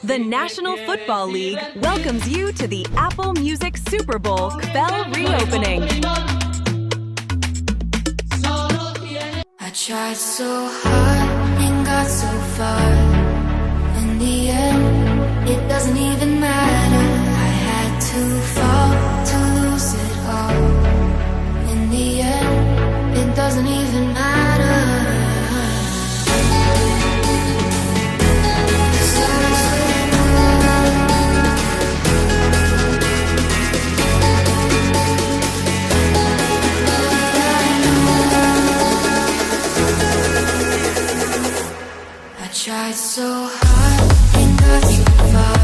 The National Football League welcomes you to the Apple Music Super Bowl XFL reopening. I tried so hard and got so far. In the end, it doesn't even matter. I had to fall to lose it all. In the end, it doesn't even matter. Tried so hard and got so far.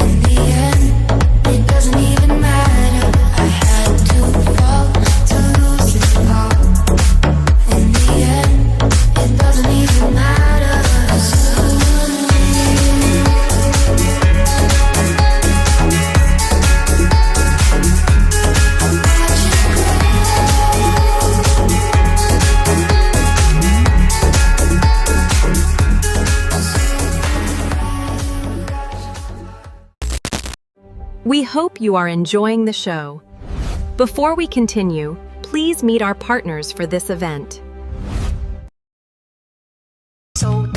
In the end, it doesn't even matter. I had to fall to lose it all. In the end, it doesn't even matter. We hope you are enjoying the show. Before we continue, please meet our partners for this event. So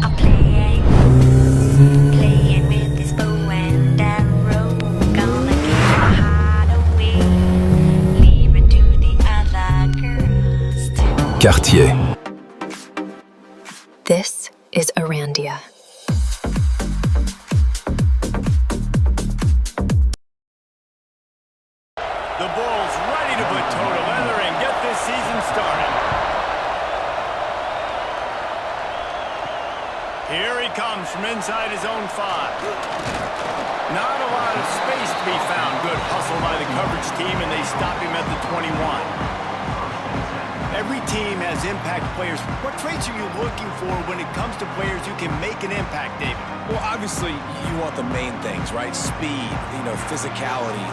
I'm playing with this bow and arrow. Gonna give my heart away, leave it to the other girls too. Quartier. This is Arandia. The Bulls ready to put toe to leather and get this season started. Here he comes from inside his own 5. Not a lot of space to be found. Good hustle by the coverage team, and they stop him at the 21. Every team has impact players. What traits are you looking for when it comes to players who can make an impact, David? Well, obviously, you want the main things, right? Speed, physicality,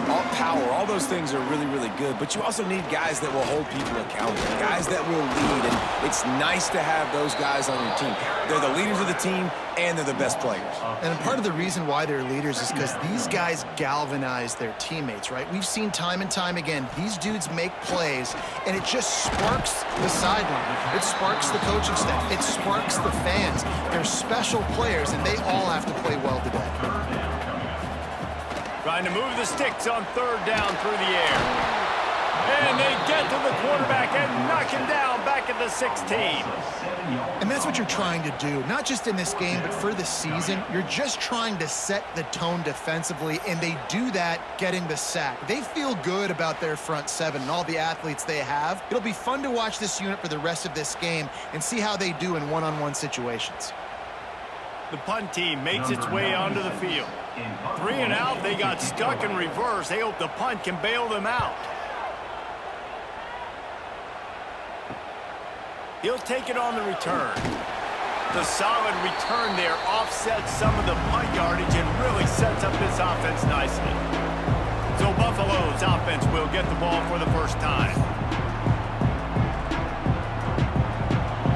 all power, all those things are really, really good. But you also need guys that will hold people accountable, guys that will lead. And it's nice to have those guys on your team. They're the leaders of the team, and they're the best players. And part of the reason why they're leaders is because these guys galvanize their teammates, right? We've seen time and time again, these dudes make plays, and it just sparks the sideline. It sparks the coaching staff. It sparks the fans. They're special players, and they all have to play well today. Trying to move the sticks on 3rd down through the air. And they get to the quarterback and knock him down back at the 16. And that's what you're trying to do, not just in this game, but for the season. You're just trying to set the tone defensively, and they do that getting the sack. They feel good about their front 7 and all the athletes they have. It'll be fun to watch this unit for the rest of this game and see how they do in one-on-one situations. The punt team makes its way onto the field. 3 and out, they got stuck in reverse. They hope the punt can bail them out. He'll take it on the return. The solid return there offsets some of the punt yardage and really sets up this offense nicely. So Buffalo's offense will get the ball for the first time.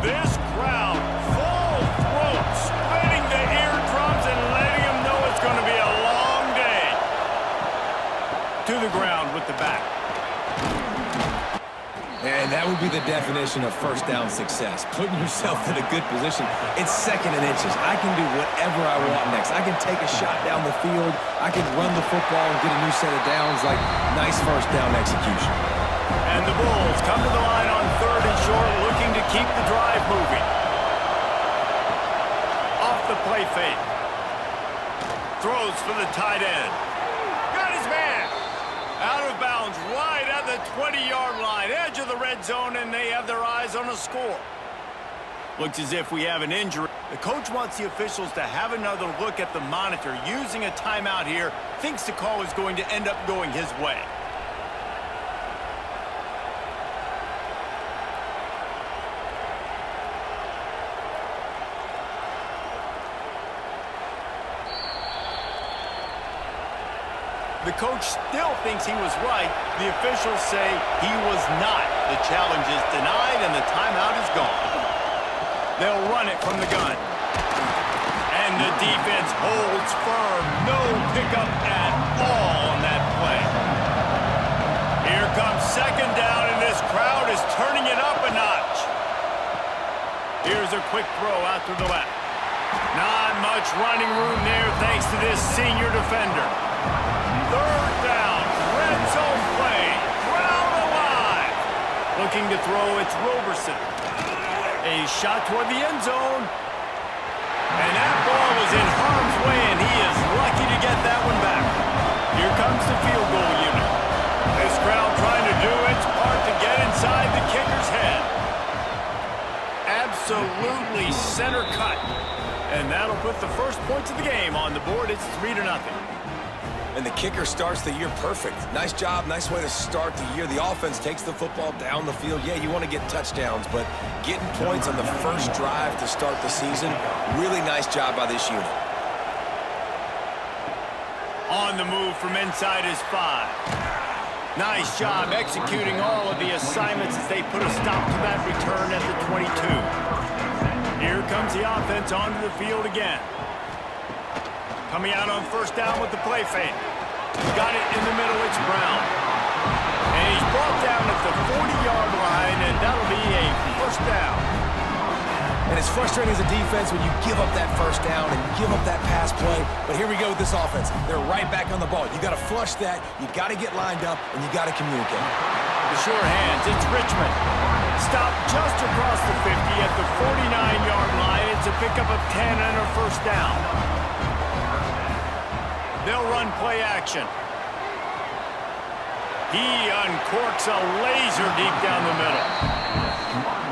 This crowd, full throat, spinning the eardrums and letting them know it's going to be a long day. To the ground with the back. And that would be the definition of first down success. Putting yourself in a good position. It's 2nd and inches. I can do whatever I want next. I can take a shot down the field. I can run the football and get a new set of downs. Nice first down execution. And the Bulls come to the line on 3rd and short, looking to keep the drive moving. Off the play fake. Throws for the tight end. Got his man. Out of bounds, right at the 20-yard line, edge of the red zone, and they have their eyes on a score. Looks as if we have an injury. The coach wants the officials to have another look at the monitor. Using a timeout here, thinks the call is going to end up going his way. The coach still thinks he was right. The officials say he was not. The challenge is denied and the timeout is gone. They'll run it from the gun. defense holds firm. No pickup at all on that play. Here comes second down, and this crowd is turning it up a notch. Here's a quick throw out to the left. Not much running room there thanks to this senior defender. Third down, red zone play, crowd alive. Looking to throw, it's Roberson. A shot toward the end zone. And that ball was in harm's way, and he is lucky to get that one back. Here comes the field goal unit. This crowd trying to do its part to get inside the kicker's head. Absolutely center cut. And that'll put the first points of the game on the board. It's 3-0. And the kicker starts the year perfect. Nice job, nice way to start the year. The offense takes the football down the field. Yeah, you want to get touchdowns, but getting points on the first drive to start the season, really nice job by this unit. On the move from inside his 5. Nice job executing all of the assignments as they put a stop to that return at the 22. Here comes the offense onto the field again. Coming out on first down with the play fake. Got it in the middle, it's Brown. And he's brought down at the 40-yard line, and that'll be a first down. And it's frustrating as a defense when you give up that first down and give up that pass play. But here we go with this offense. They're right back on the ball. You got to flush that, you got to get lined up, and you got to communicate. The sure hands, it's Richmond. Stopped just across the 50 at the 49-yard line. It's a pickup of 10 and a first down. They'll run play action. He uncorks a laser deep down the middle.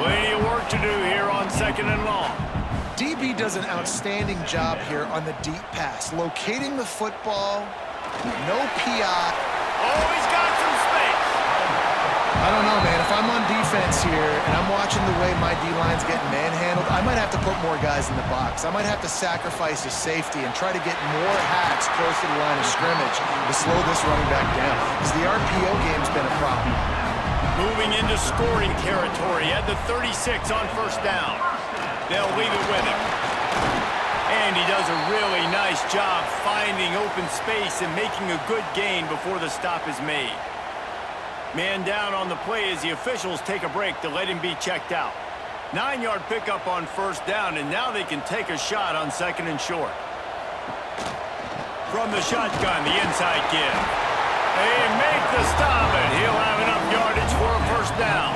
Plenty of work to do here on second and long. DB does an outstanding job here on the deep pass. Locating the football, no PI. Oh, he's got some space. I don't know, man. If I'm on defense here and I'm watching the way my D-line's getting manhandled, I might have to put more guys in the box. I might have to sacrifice his safety and try to get more hacks close to the line of scrimmage to slow this running back down. Because the RPO game's been a problem. Moving into scoring territory at the 36 on first down. They'll leave it with him. And he does a really nice job finding open space and making a good gain before the stop is made. Man down on the play as the officials take a break to let him be checked out. 9-yard pickup on first down, and now they can take a shot on second and short. From the shotgun, the inside give. They make the stop, and he'll have enough yardage for a first down.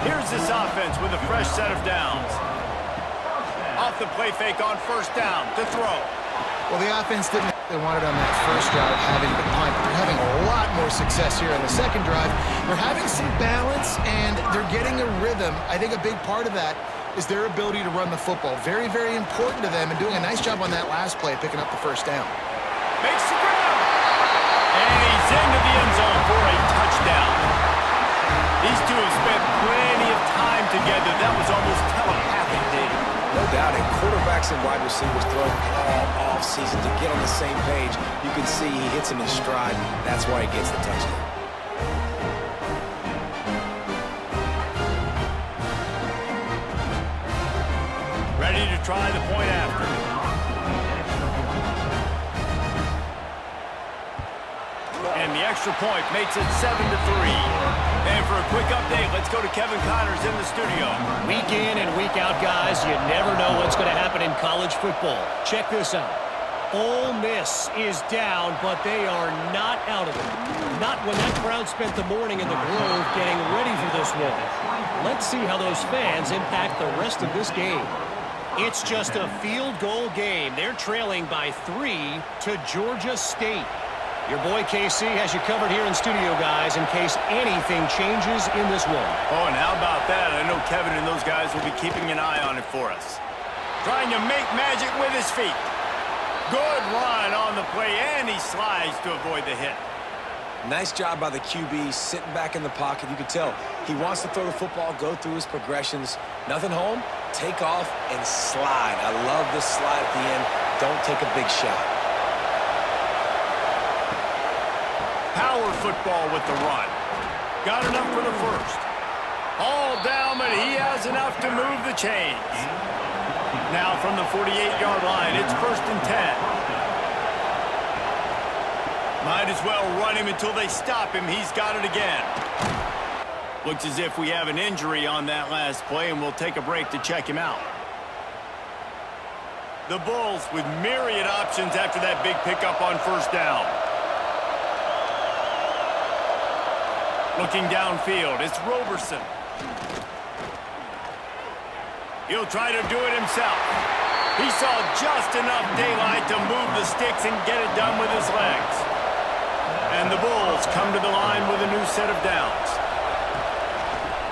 Here's this offense with a fresh set of downs. Off the play fake on first down to throw. Well, the offense didn't they wanted on that first drive, having the punt. They're having a lot more success here on the second drive. They're having some balance, and they're getting a rhythm. I think a big part of that is their ability to run the football. Very, very important to them, and doing a nice job on that last play, picking up the first down. Makes the grab. And he's into the end zone for a touchdown. These two have spent plenty of time together. That was almost telepathic, David. No doubt, and quarterbacks and wide receivers throw all off-season to get on the same page. You can see he hits him in stride. That's why he gets the touchdown. Ready to try the point after. And the extra point makes it 7-3. And for a quick update, let's go to Kevin Connors in the studio. Week in and week out, guys, you never know what's going to happen in college football. Check this out. Ole Miss is down, but they are not out of it. Not when that crowd spent the morning in the Grove getting ready for this one. Let's see how those fans impact the rest of this game. It's just a field goal game. They're trailing by 3 to Georgia State. Your boy KC has you covered here in studio, guys, in case anything changes in this one. Oh, and how about that? I know Kevin and those guys will be keeping an eye on it for us. Trying to make magic with his feet. Good run on the play, and he slides to avoid the hit. Nice job by the QB, sitting back in the pocket. You can tell he wants to throw the football, go through his progressions. Nothing home, take off, and slide. I love this slide at the end. Don't take a big shot. Power football with the run. Got enough for the first. All down, but he has enough to move the chains. Now from the 48-yard line, it's 1st and 10. Might as well run him until they stop him. He's got it again. Looks as if we have an injury on that last play, and we'll take a break to check him out. The Bulls with myriad options after that big pickup on 1st down. Looking downfield, it's Roberson. He'll try to do it himself. He saw just enough daylight to move the sticks and get it done with his legs. And the Bulls come to the line with a new set of downs.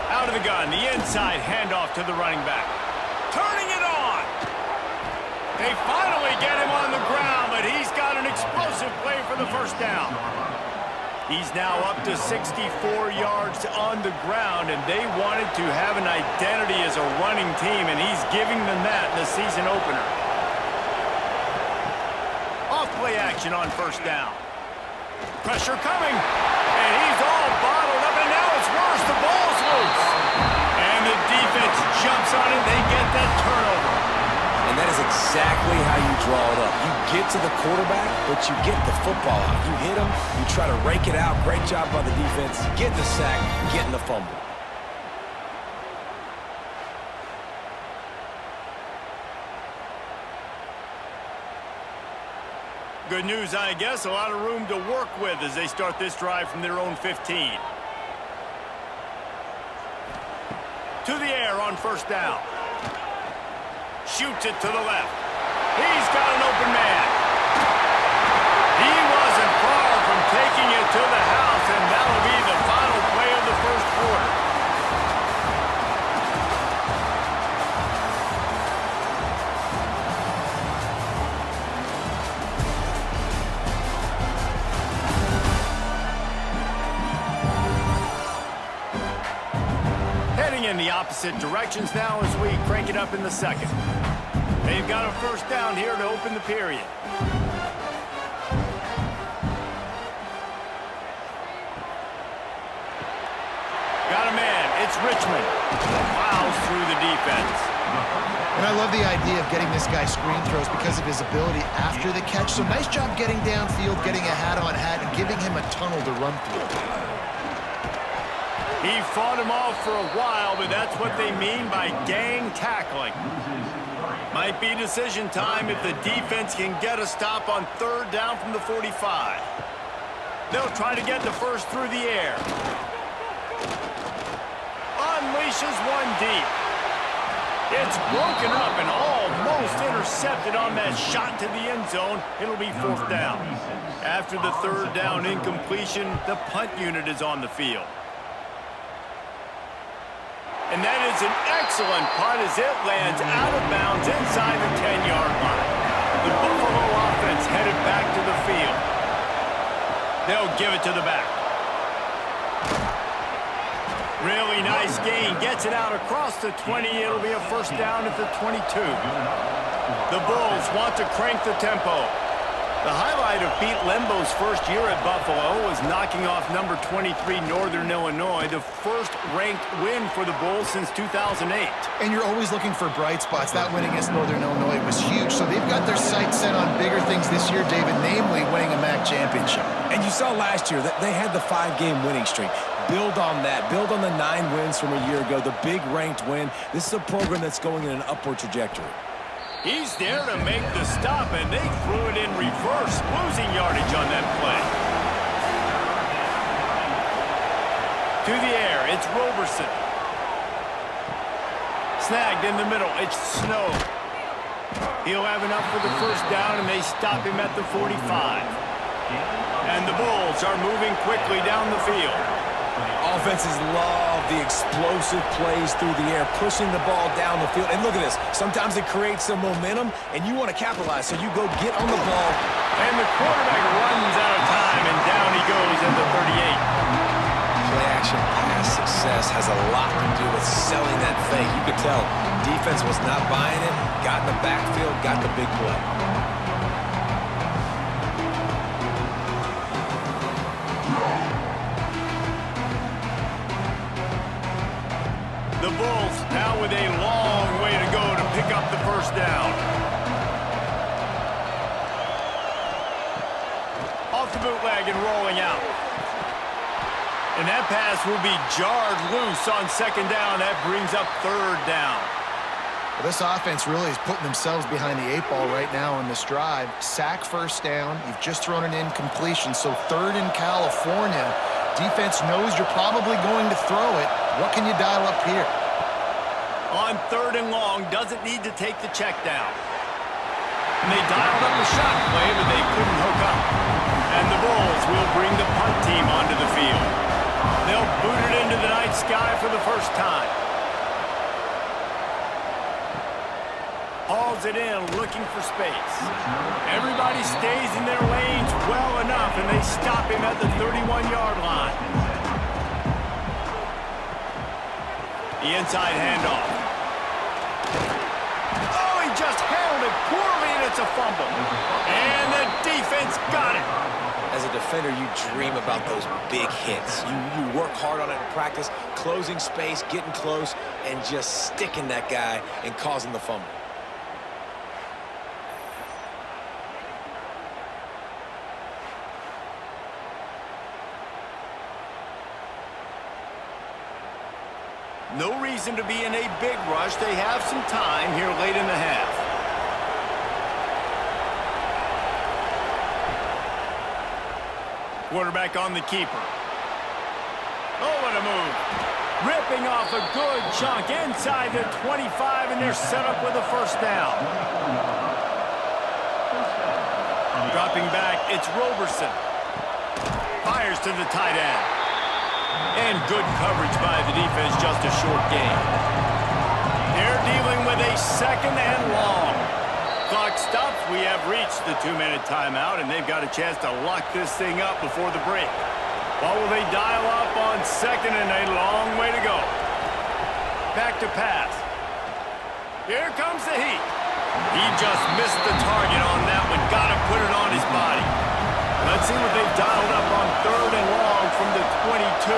Out of the gun, the inside handoff to the running back. Turning it on! They finally get him on the ground, but he's got an explosive play for the 1st down. He's now up to 64 yards on the ground, and they wanted to have an identity as a running team, and he's giving them that in the season opener. Off play action on 1st down. Pressure coming, and he's all bottled up, and now it's worse. The ball's loose. And the defense jumps on it. They get that turnover. And that is exactly how you draw it up. You get to the quarterback, but you get the football out. You hit him, you try to rake it out. Great job by the defense. Get the sack, getting the fumble. Good news, I guess. A lot of room to work with as they start this drive from their own 15. To the air on 1st down. Shoots it to the left. He's got an open man. He wasn't far from taking it to the house, and that'll be the final play of the 1st quarter. Heading in the opposite directions now as we crank it up in the 2nd. They've got a 1st down here to open the period. Got a man. It's Richmond. Plows through the defense. And I love the idea of getting this guy screen throws because of his ability after the catch. So nice job getting downfield, getting a hat-on-hat, and giving him a tunnel to run through. He fought him off for a while, but that's what they mean by gang tackling. Might be decision time if the defense can get a stop on 3rd down from the 45. They'll try to get the 1st through the air. Unleashes one deep. It's broken up and almost intercepted on that shot to the end zone. It'll be 4th down. After the 3rd down incompletion, the punt unit is on the field. And that is an excellent punt as it lands out of bounds inside the 10-yard line. The Buffalo offense headed back to the field. They'll give it to the back. Really nice gain. Gets it out across the 20. It'll be a 1st down at the 22. The Bulls want to crank the tempo. The highlight of Pete Lembo's 1st year at Buffalo was knocking off number 23 Northern Illinois, the 1st-ranked win for the Bulls since 2008. And you're always looking for bright spots. That win against Northern Illinois was huge, so they've got their sights set on bigger things this year, David, namely winning a MAC championship. And you saw last year that they had the 5-game winning streak. Build on that. Build on the 9 wins from a year ago, the big ranked win. This is a program that's going in an upward trajectory. He's there to make the stop, and they threw it in reverse, losing yardage on that play. To the air, it's Roberson. Snagged in the middle, it's Snow. He'll have enough for the 1st down, and they stop him at the 45. And the Bulls are moving quickly down the field. Offenses love the explosive plays through the air, pushing the ball down the field. And look at this. Sometimes it creates some momentum, and you want to capitalize, so you go get on the ball. And the quarterback runs out of time, and down he goes at the 38. Play-action pass success has a lot to do with selling that fake. You could tell defense was not buying it, got in the backfield, got the big play. The Bulls now with a long way to go to pick up the 1st down. bootleg and rolling out. And that pass will be jarred loose on second down. That brings up third down. Well, this offense really is putting themselves behind the 8 ball right now on this drive. Sack first down. You've just thrown an incompletion, so third in California. Defense knows you're probably going to throw it. What can you dial up here? On third and long, doesn't need to take the check down. And they dialed up the shot play, but they couldn't hook up. And the Bulls will bring the punt team onto the field. They'll boot it into the night sky for the first time. Hauls it in, looking for space. Everybody stays in their lanes well enough, and they stop him at the 31-yard line. The inside handoff. Oh, he just handled it poorly, and it's a fumble. And the defense got it. As a defender, you dream about those big hits. You work hard on it in practice, closing space, getting close, and just sticking that guy and causing the fumble. No reason to be in a big rush. They have some time here late in the half. Quarterback on the keeper. Oh, what a move. Ripping off a good chunk inside the 25, and they're set up with a first down. Dropping back, it's Roberson. Fires to the tight end. And good coverage by the defense, just a short gain. They're dealing with a second and long. Clock stops. We have reached the 2-minute timeout, and they've got a chance to lock this thing up before the break. What will they dial up on second, and a long way to go. Back to pass. Here comes the heat. He just missed the target on that one. Got to put it on his body. Let's see what they've dialed up on third and long from the 22.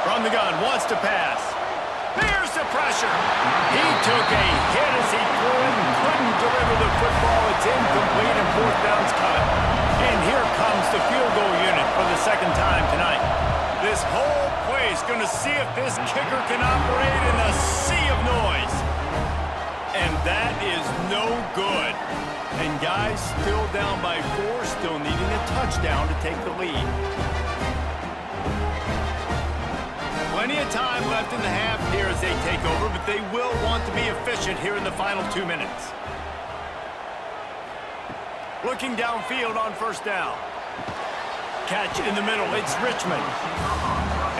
From the gun, wants to pass. There's the pressure. He took a hit as he threw it and couldn't deliver the football. It's incomplete and fourth down's cut. And here comes the field goal unit for the second time tonight. This whole place going to see if this kicker can operate in a sea of noise. And that is no good. And guys still down by 4, still needing a touchdown to take the lead. Plenty of time left in the half here as they take over, but they will want to be efficient here in the final 2 minutes. Looking downfield on first down. Catch in the middle, it's Richmond.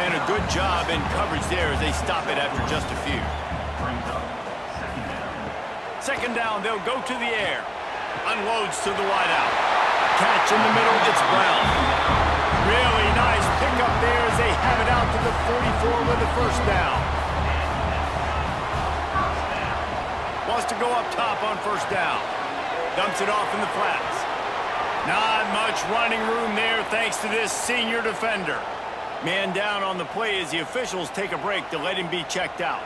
And a good job in coverage there as they stop it after just a few. Second down, they'll go to the air. Unloads to the wideout. Catch in the middle, it's Brown. Really nice pickup there as they have it out to the 44 with the first down. Wants to go up top on first down. Dumps it off in the flats. Not much running room there thanks to this senior defender. Man down on the play as the officials take a break to let him be checked out.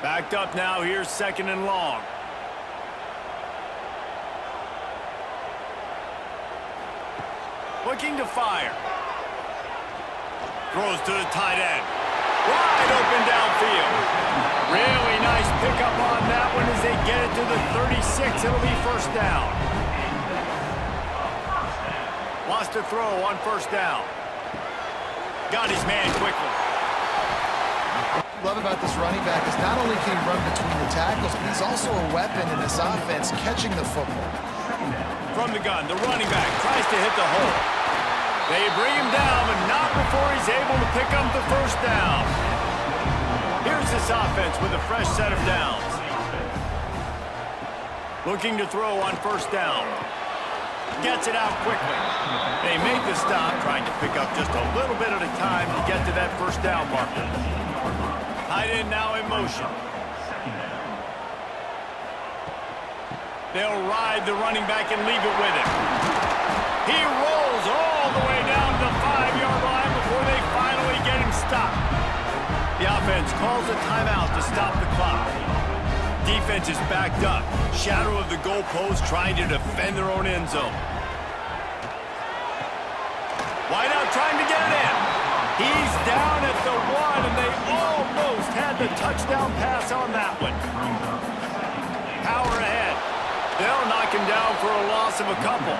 Backed up now, here's second and long. Looking to fire. Throws to the tight end. Wide open downfield. Really nice pickup on that one as they get it to the 36. It'll be first down. Wants to throw on first down. Got his man quickly. Love about this running back is not only can he run between the tackles, but he's also a weapon in this offense catching the football. From the gun, the running back tries to hit the hole. They bring him down, but not before he's able to pick up the first down. Here's this offense with a fresh set of downs. Looking to throw on first down. Gets it out quickly. They make the stop, trying to pick up just a little bit at a time to get to that first down marker. Tight end now in motion. They'll ride the running back and leave it with him. He rolls all the way down to the 5-yard line before they finally get him stopped. The offense calls a timeout to stop the clock. Defense is backed up. Shadow of the goalpost trying to defend their own end zone. Wide out trying to get it in. He's down at the 1, and they almost had the touchdown pass on that one. Power ahead. They'll knock him down for a loss of a couple.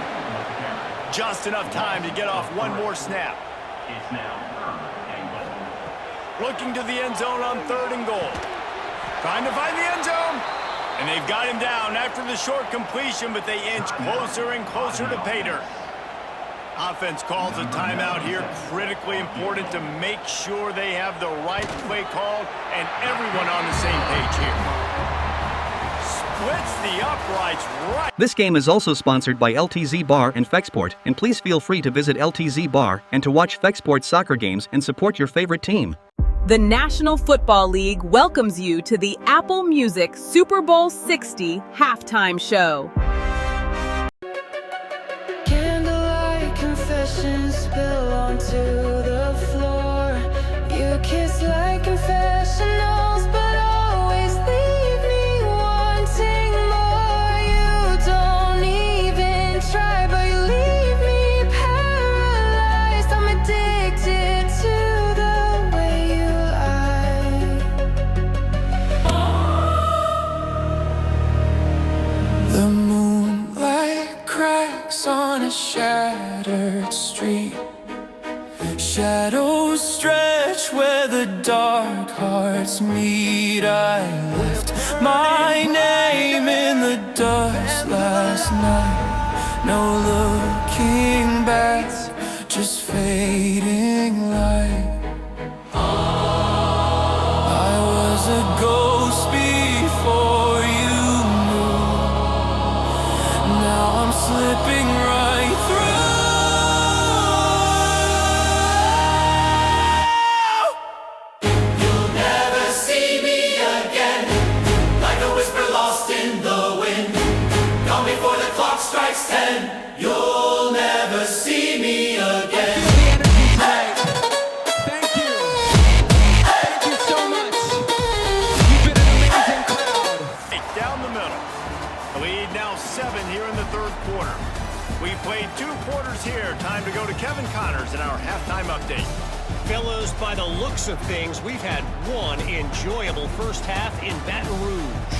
Just enough time to get off one more snap. Looking to the end zone on 3rd and goal. Trying to find the end zone. And they've got him down after the short completion, but they inch closer and closer to pay dirt. Offense calls a timeout here. Critically important to make sure they have the right play called and everyone on the same page here. Splits the uprights right. This game is also sponsored by LTZ Bar and Fexport, and please feel free to visit LTZ Bar and to watch Fexport soccer games and support your favorite team. The National Football League welcomes you to the Apple Music Super Bowl 60 halftime show. Candlelight confessions spill onto the floor. You kiss like confessionals, but always leave me wanting more. You don't even try, but you leave me paralyzed. I'm addicted to the way you lie. The moonlight cracks on a shattered street. Shadows stretch where the dark hearts meet. I left my name in the dust last night. No looking back, just fading light. I was a ghost before you knew. Now I'm slipping right through. You'll never see me again, like a whisper lost in the wind. Gone before the clock strikes 10. You'll never see me again. Thank you. Thank you so much. You've been an amazing crowd. Down the middle. The lead now 7 here in the 3rd quarter. We played 2 quarters here. Time to go to Kevin Connors in our halftime update. Fellas, by the looks of things, we've had one enjoyable first half in Baton Rouge.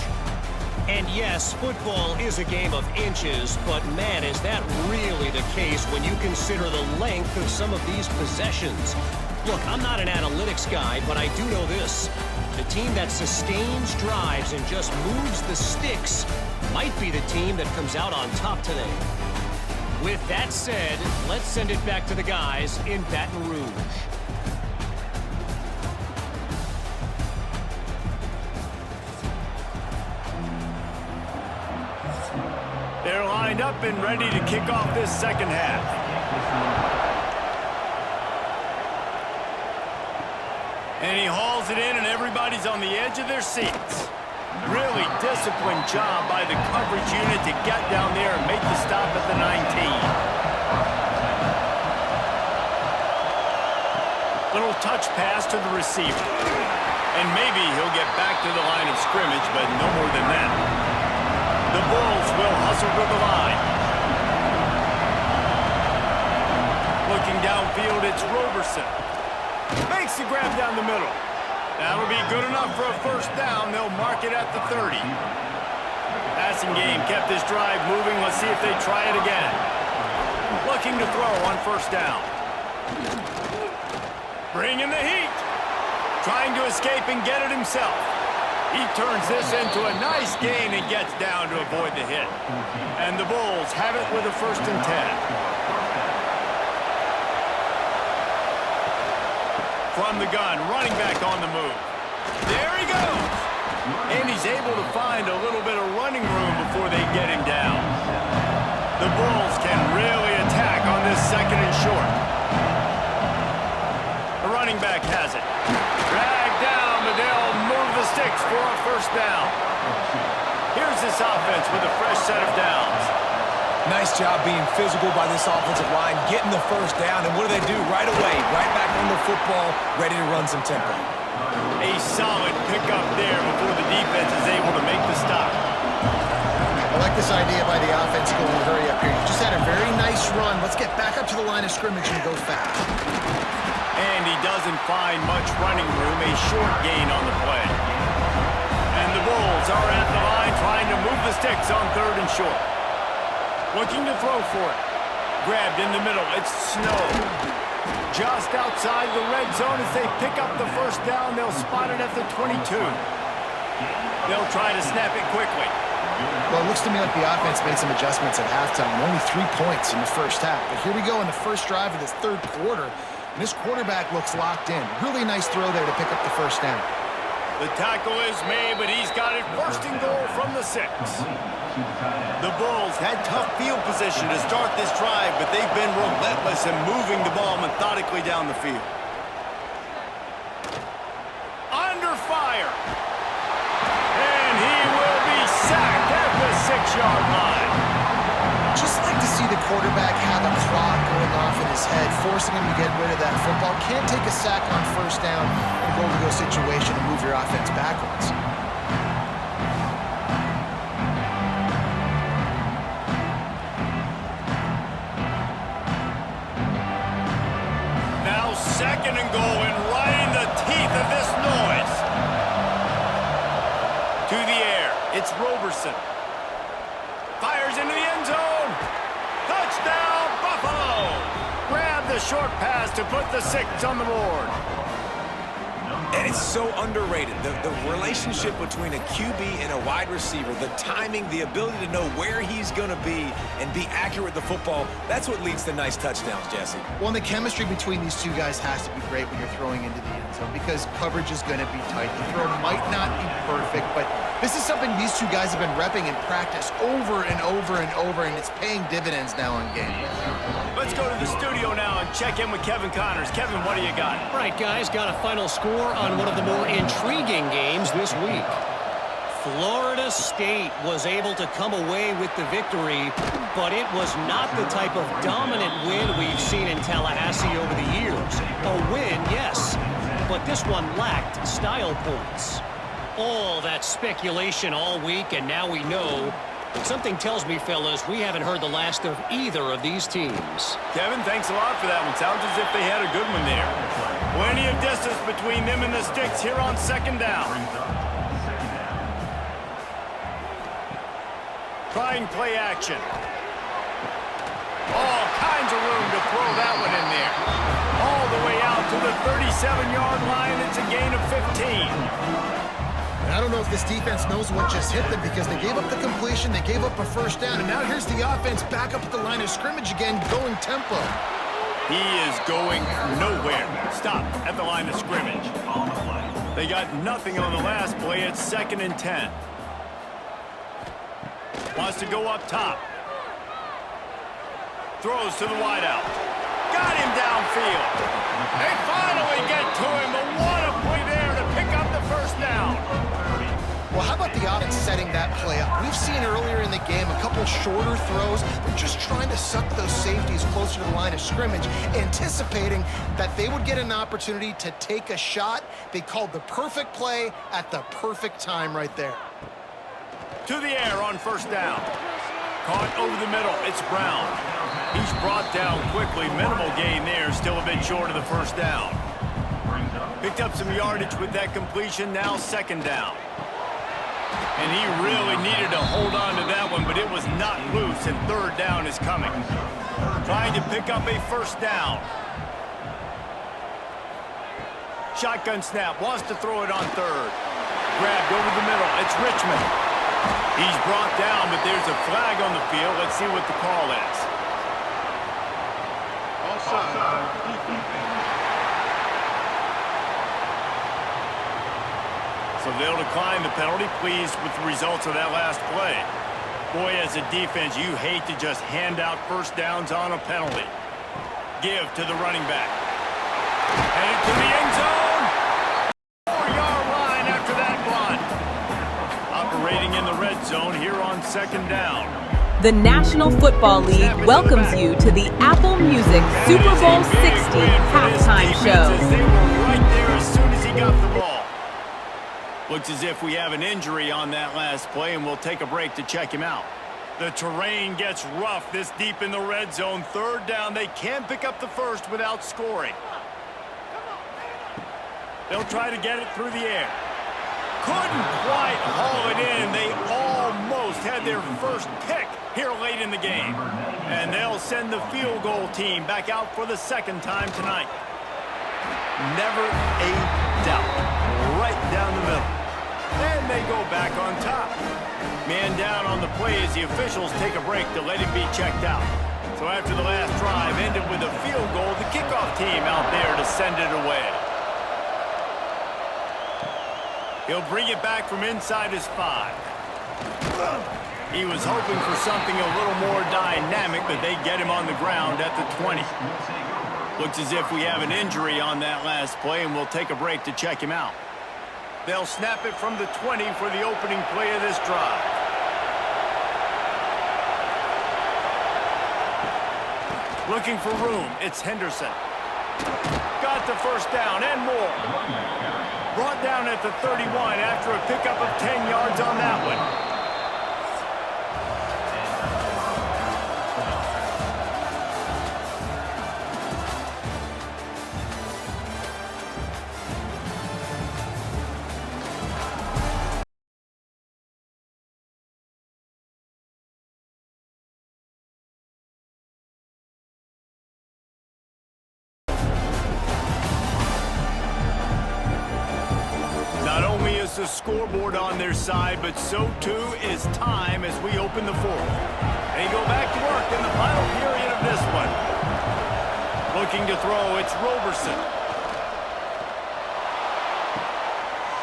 And yes, football is a game of inches, but man, is that really the case when you consider the length of some of these possessions. Look, I'm not an analytics guy, but I do know this. The team that sustains drives and just moves the sticks might be the team that comes out on top today. With that said, let's send it back to the guys in Baton Rouge. They're lined up and ready to kick off this second half. And he hauls it in, and everybody's on the edge of their seats. Really disciplined job by the coverage unit to get down there and make the stop at the 19. Little touch pass to the receiver. And maybe he'll get back to the line of scrimmage, but no more than that. The Bulls will hustle to the line. Looking downfield, it's Roberson. Makes the grab down the middle. That'll be good enough for a first down. They'll mark it at the 30. Passing game kept this drive moving. Let's see if they try it again. Looking to throw on first down. Bringing the heat. Trying to escape and get it himself. He turns this into a nice gain and gets down to avoid the hit. And the Bulls have it with a 1st and 10. From the gun, running back on the move. There he goes. And he's able to find a little bit of running room before they get him down. The Bulls can really attack on this 2nd and short. The running back has it. Dragged down, but they'll move the sticks for a first down. Here's this offense with a fresh set of downs. Nice job being physical by this offensive line, getting the first down, and what do they do right away? Right back on the football, ready to run some tempo. A solid pickup there before the defense is able to make the scrimmage and go fast. And he doesn't find much running room, a short gain on the play. And the Bulls are at the line trying to move the sticks on 3rd and short. Looking to throw for it. Grabbed in the middle. It's Snow. Just outside the red zone as they pick up the first down. They'll spot it at the 22. They'll try to snap it quickly. Well, it looks to me like the offense made some adjustments at halftime. Only 3 points in the first half. But here we go in the first drive of this 3rd quarter. And this quarterback looks locked in. Really nice throw there to pick up the first down. The tackle is made, but he's got it 1st and goal from the 6. The Bulls had tough field position to start this drive, but they've been relentless in moving the ball methodically down the field. Under fire. And he will be sacked at the 6-yard line. Just like to see the quarterback have a clock going off in his head, forcing him to get rid of that football. Can't take a sack on first down in a goal-to-go situation and move your offense backwards. Now 2nd and goal, and right in the teeth of this noise. To the air, it's Roberson. Fires into the end zone. Touchdown, Buffalo! Grab the short pass to put the 6 on the board. And it's so underrated. The relationship between a QB and a wide receiver, the timing, the ability to know where he's going to be and be accurate with the football, that's what leads to nice touchdowns, Jesse. Well, and the chemistry between these two guys has to be great when you're throwing into the end zone because coverage is going to be tight. The throw might not be perfect, but this is something these two guys have been repping in practice over and over and over, and it's paying dividends now in game. Let's go to the studio now and check in with Kevin Connors. Kevin, what do you got? All right, guys, got a final score on one of the more intriguing games this week. Florida State was able to come away with the victory, but it was not the type of dominant win we've seen in Tallahassee over the years. A win, yes, but this one lacked style points. All that speculation all week, and now we know. Something tells me, fellas, we haven't heard the last of either of these teams. Kevin, thanks a lot for that one. Sounds as if they had a good one there. Plenty of distance between them and the sticks here on 2nd down. Trying play action. All kinds of room to throw that one in there. All the way out to the 37-yard line. It's a gain of 15. I don't know if this defense knows what just hit them because they gave up the completion, they gave up a first down, and now here's the offense back up at the line of scrimmage again, going tempo. He is going nowhere. Stop at the line of scrimmage. They got nothing on the last play. It's 2nd and 10. Wants to go up top. Throws to the wideout. Got him downfield. They finally get to him, but what a play there to pick up the first down. Well, how about the offense setting that play up? We've seen earlier in the game a couple shorter throws. They're just trying to suck those safeties closer to the line of scrimmage, anticipating that they would get an opportunity to take a shot. They called the perfect play at the perfect time right there. To the air on first down. Caught over the middle. It's Brown. He's brought down quickly. Minimal gain there. Still a bit short of the first down. Picked up some yardage with that completion. Now 2nd down. And he really needed to hold on to that one, but it was not loose, and 3rd down is coming. Trying to pick up a first down. Shotgun snap. Wants to throw it on 3rd. Grabbed over the middle. It's Richmond. He's brought down, but there's a flag on the field. Let's see what the call is. So they'll decline the penalty. Pleased with the results of that last play. Boy, as a defense, you hate to just hand out first downs on a penalty. Give to the running back. Headed to the end zone. 4-yard line after that run. Operating in the red zone here on 2nd down. The National Football League welcomes you to the Apple Music Super Bowl 60 halftime show. They were right there as soon as he got the ball. Looks as if we have an injury on that last play, and we'll take a break to check him out. The terrain gets rough this deep in the red zone. Third down, they can pick up the first without scoring. They'll try to get it through the air. Couldn't quite haul it in. They almost had their first pick here late in the game. And they'll send the field goal team back out for the second time tonight. Never a doubt. Right down the middle. And they go back on top. Man down on the play as the officials take a break to let him be checked out. So after the last drive ended with a field goal, the kickoff team out there to send it away. He'll bring it back from inside his 5. He was hoping for something a little more dynamic, but they get him on the ground at the 20. Looks as if we have an injury on that last play, and we'll take a break to check him out. They'll snap it from the 20 for the opening play of this drive. Looking for room, it's Henderson. Got the first down and more. Brought down at the 31 after a pickup of 10 yards on that one. The scoreboard on their side, but so too is time as we open the fourth. They go back to work in the final period of this one. Looking to throw, it's Roberson.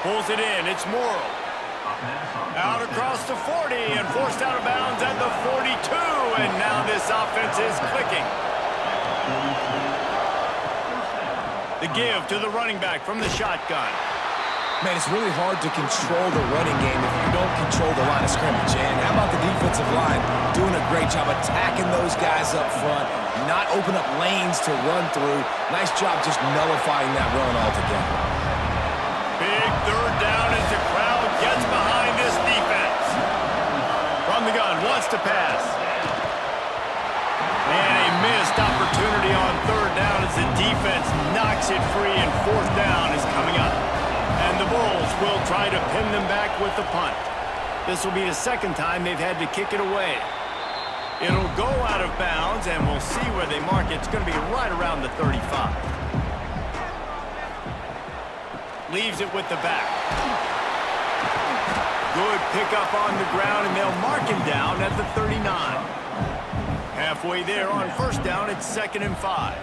Pulls it in, it's Morrow. Out across the 40 and forced out of bounds at the 42, and now this offense is clicking. The give to the running back from the shotgun. Man, it's really hard to control the running game if you don't control the line of scrimmage. And how about the defensive line doing a great job attacking those guys up front, not open up lanes to run through. Nice job just nullifying that run altogether. Big third down as the crowd gets behind this defense. From the gun, wants to pass. And a missed opportunity on third down as the defense knocks it free, and fourth down is coming up. And the Bulls will try to pin them back with the punt. This will be the second time they've had to kick it away. It'll go out of bounds, and we'll see where they mark it. It's going to be right around the 35. Leaves it with the back. Good pickup on the ground, and they'll mark him down at the 39. Halfway there on first down, it's 2nd and 5.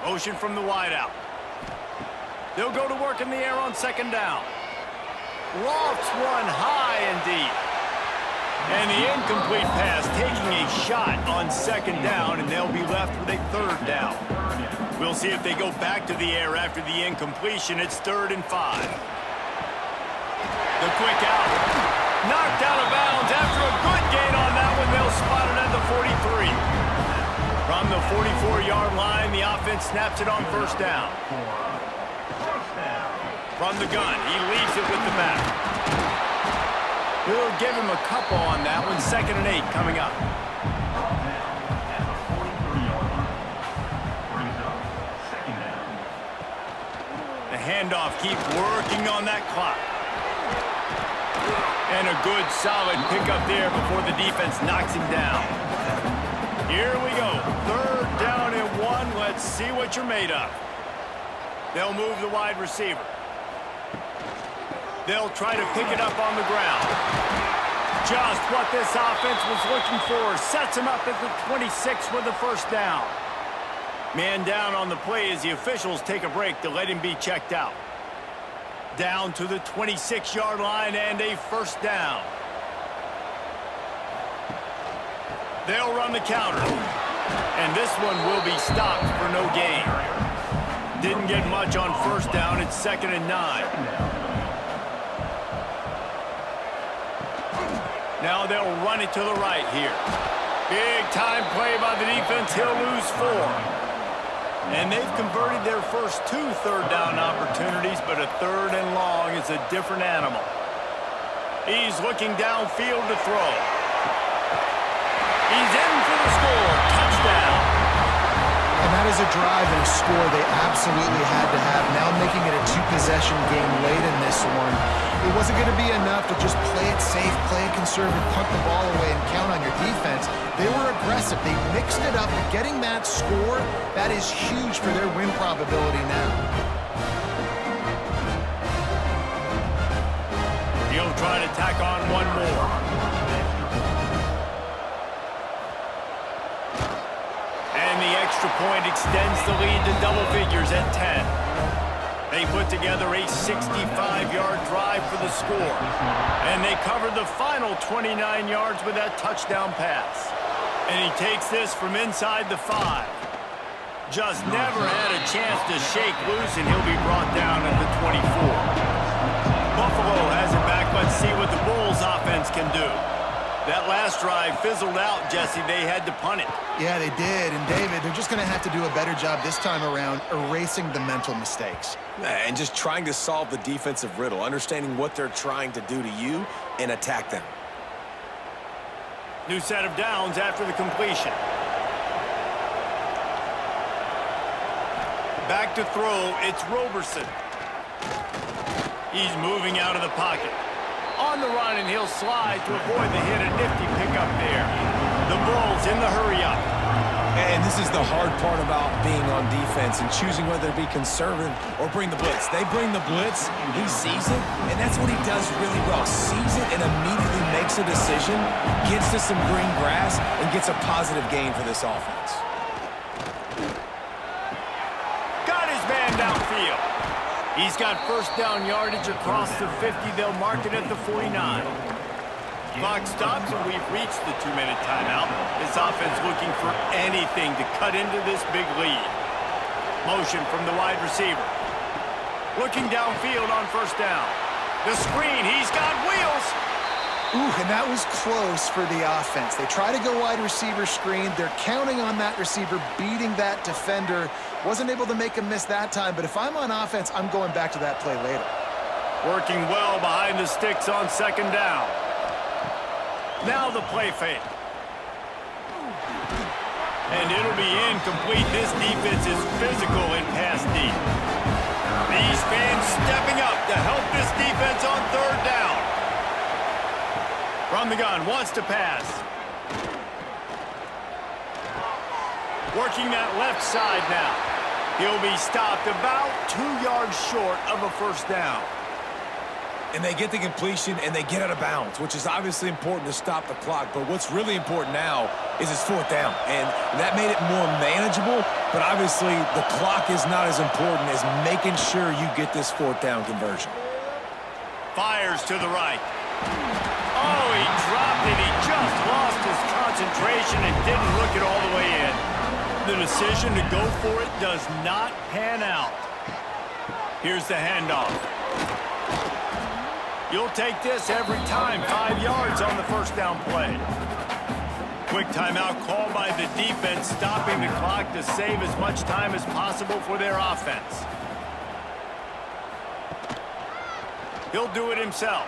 Motion from the wideout. They'll go to work in the air on 2nd down. Lofts one high and deep. And the incomplete pass taking a shot on 2nd down, and they'll be left with a 3rd down. We'll see if they go back to the air after the incompletion. It's 3rd and 5. The quick out. Knocked out of bounds after a good gain on that one. They'll spot it at the 43. From the 44-yard line, the offense snaps it on 1st down. From the gun, he leaves it with the back. We'll give him a couple on that one. 2nd and 8 coming up. The handoff keeps working on that clock. And a good solid pickup there before the defense knocks him down. Here we go. 3rd down and 1. Let's see what you're made of. They'll move the wide receiver. They'll try to pick it up on the ground. Just what this offense was looking for. Sets him up at the 26 with the 1st down. Man down on the play as the officials take a break to let him be checked out. Down to the 26-yard line and a 1st down. They'll run the counter. And this one will be stopped for no gain. Didn't get much on 1st down. It's 2nd and 9. Now they'll run it to the right here. Big time play by the defense. He'll lose 4. And they've converted their first 2 3rd down opportunities, but a 3rd and long is a different animal. He's looking downfield to throw. He's in for the score. Touchdown. And that is a drive and a score they absolutely had to have. Now making it a two-possession game late in this one. It wasn't going to be enough to just play it safe, play it conservative, punt the ball away, and count on your defense. They were aggressive. They mixed it up. And getting that score, that is huge for their win probability now. He'll try to tack on one more. And the extra point extends the lead to double figures at 10. They put together a 65-yard drive for the score. And they covered the final 29 yards with that touchdown pass. And he takes this from inside the 5. Just never had a chance to shake loose, and he'll be brought down at the 24. Buffalo has it back. Let's see what the Bulls offense can do. That last drive fizzled out, Jesse. They had to punt it. Yeah, they did. And, David, they're just going to have to do a better job this time around erasing the mental mistakes. And just trying to solve the defensive riddle, understanding what they're trying to do to you and attack them. New set of downs after the completion. Back to throw, it's Roberson. He's moving out of the pocket. On the run, and he'll slide to avoid the hit. A nifty pickup there. The Bulls in the hurry-up. And this is the hard part about being on defense and choosing whether to be conservative or bring the blitz. They bring the blitz, he sees it, and that's what he does really well. Sees it and immediately makes a decision, gets to some green grass, and gets a positive gain for this offense. Got his man downfield. He's got first down yardage across the 50. They'll mark it at the 49. Clock stops, and we've reached the 2-minute timeout. This offense looking for anything to cut into this big lead. Motion from the wide receiver. Looking downfield on first down. The screen, he's got wheels. Ooh, and that was close for the offense. They try to go wide receiver screen. They're counting on that receiver beating that defender. Wasn't able to make him miss that time, but if I'm on offense, I'm going back to that play later. Working well behind the sticks on second down. Now the play fake. And it'll be incomplete. This defense is physical in pass deep. These fans stepping up to help this defense on third down. From the gun, wants to pass. Working that left side now. He'll be stopped about 2 yards short of a first down. And they get the completion, and they get out of bounds, which is obviously important to stop the clock. But what's really important now is it's fourth down. And that made it more manageable, but obviously the clock is not as important as making sure you get this fourth down conversion. Fires to the right. Oh, he dropped it. He just lost his concentration and didn't look it all the way in. The decision to go for it does not pan out. Here's the handoff. You'll take this every time. 5 yards on the first down play. Quick timeout called by the defense, stopping the clock to save as much time as possible for their offense. He'll do it himself.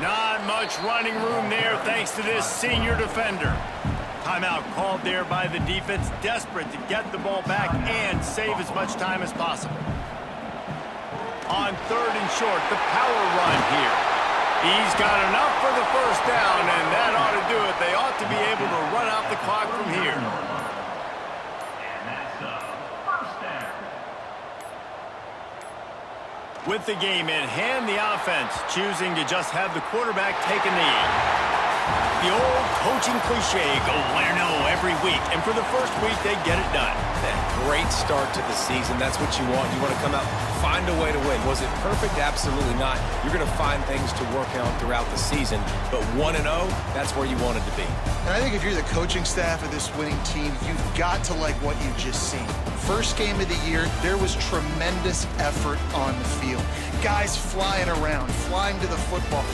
Not much running room there thanks to this senior defender. Timeout called there by the defense, desperate to get the ball back and save as much time as possible. On third and short, the power run here. He's got enough for the first down, and that ought to do it. They ought to be able to run out the clock from here. With the game in hand, the offense choosing to just have the quarterback take a knee. The old coaching cliche, go win or no every week. And for the first week, they get it done. That great start to the season. That's what you want. You want to come out, find a way to win. Was it perfect? Absolutely not. You're going to find things to work on throughout the season. But 1-0, that's where you wanted to be. And I think if you're the coaching staff of this winning team, you've got to like what you've just seen. First game of the year, there was tremendous effort on the field. Guys flying around, flying to the football.